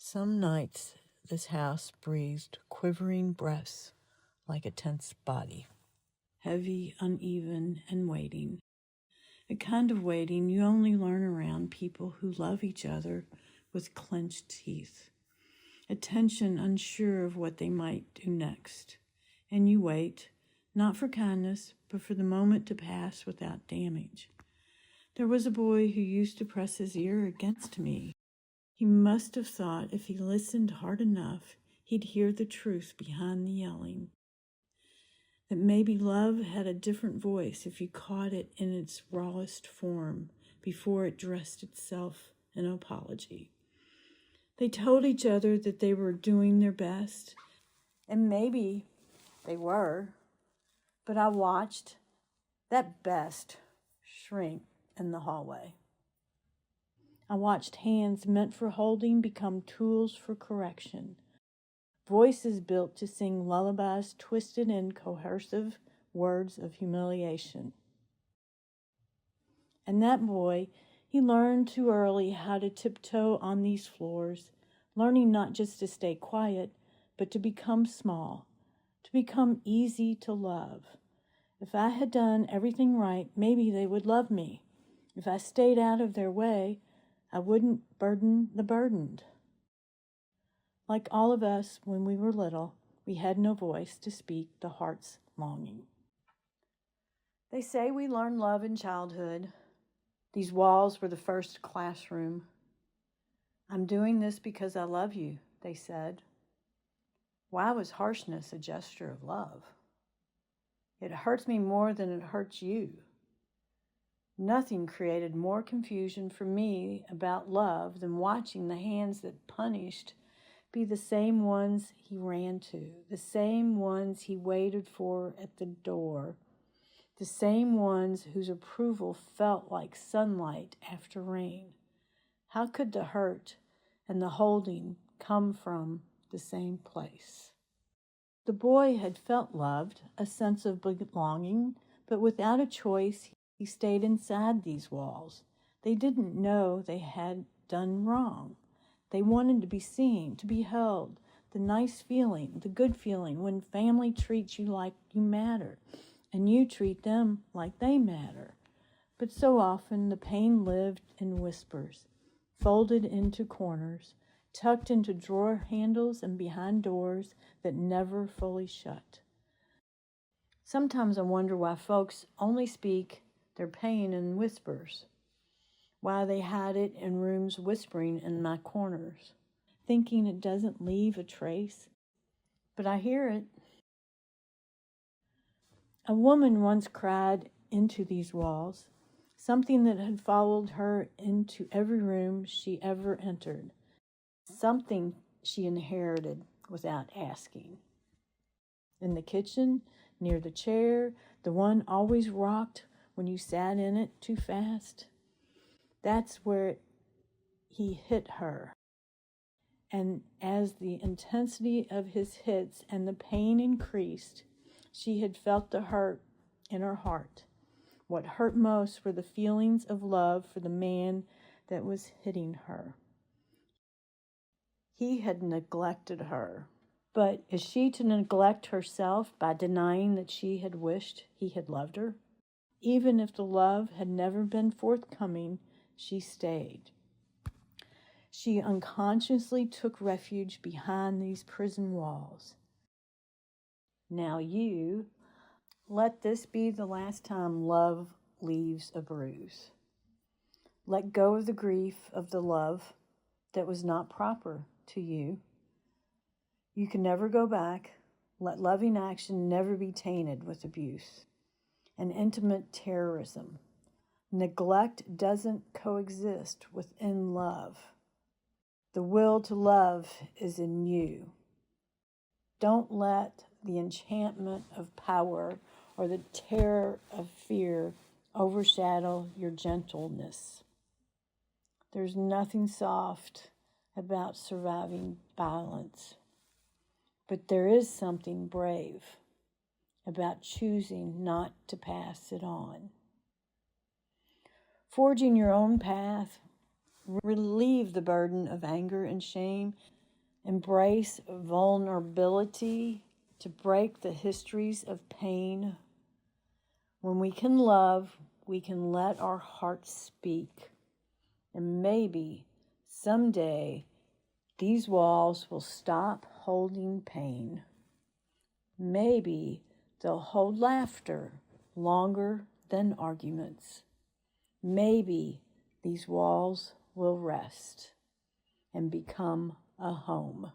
Some nights this house breathed quivering breaths like a tense body. Heavy, uneven, and waiting. A kind of waiting you only learn around people who love each other with clenched teeth. A tension unsure of what they might do next. And you wait, not for kindness, but for the moment to pass without damage. There was a boy who used to press his ear against me. He must have thought if he listened hard enough, he'd hear the truth behind the yelling. That maybe love had a different voice if you caught it in its rawest form before it dressed itself in apology. They told each other that they were doing their best, and maybe they were, but I watched that best shrink in the hallway. I watched hands meant for holding become tools for correction. Voices built to sing lullabies twisted in coercive words of humiliation. And that boy, he learned too early how to tiptoe on these floors, learning not just to stay quiet, but to become small, to become easy to love. If I had done everything right, maybe they would love me. If I stayed out of their way, I wouldn't burden the burdened. Like all of us when we were little, we had no voice to speak the heart's longing. They say we learn love in childhood. These walls were the first classroom. I'm doing this because I love you, they said. Why was harshness a gesture of love? It hurts me more than it hurts you. Nothing created more confusion for me about love than watching the hands that punished be the same ones he ran to, the same ones he waited for at the door, the same ones whose approval felt like sunlight after rain. How could the hurt and the holding come from the same place? The boy had felt loved, a sense of belonging, but without a choice, he stayed inside these walls. They didn't know they had done wrong. They wanted to be seen, to be held, the nice feeling, the good feeling when family treats you like you matter and you treat them like they matter. But so often the pain lived in whispers, folded into corners, tucked into drawer handles and behind doors that never fully shut. Sometimes I wonder why folks only speak their pain in whispers, why they hide it in rooms whispering in my corners, thinking it doesn't leave a trace. But I hear it. A woman once cried into these walls, something that had followed her into every room she ever entered, something she inherited without asking. In the kitchen, near the chair, the one always rocked when you sat in it too fast. That's where he hit her. And as the intensity of his hits and the pain increased, she had felt the hurt in her heart. What hurt most were the feelings of love for the man that was hitting her. He had neglected her. But is she to neglect herself by denying that she had wished he had loved her? Even if the love had never been forthcoming, she stayed. She unconsciously took refuge behind these prison walls. Now you, let this be the last time love leaves a bruise. Let go of the grief of the love that was not proper to you. You can never go back. Let loving action never be tainted with abuse and intimate terrorism. Neglect doesn't coexist within love. The will to love is in you. Don't let the enchantment of power or the terror of fear overshadow your gentleness. There's nothing soft about surviving violence, but there is something brave about choosing not to pass it on. Forging your own path relieve the burden of anger and shame, embrace vulnerability to break the histories of pain. When we can love, we can let our hearts speak. And maybe someday these walls will stop holding pain. Maybe they'll hold laughter longer than arguments. Maybe these walls will rest and become a home.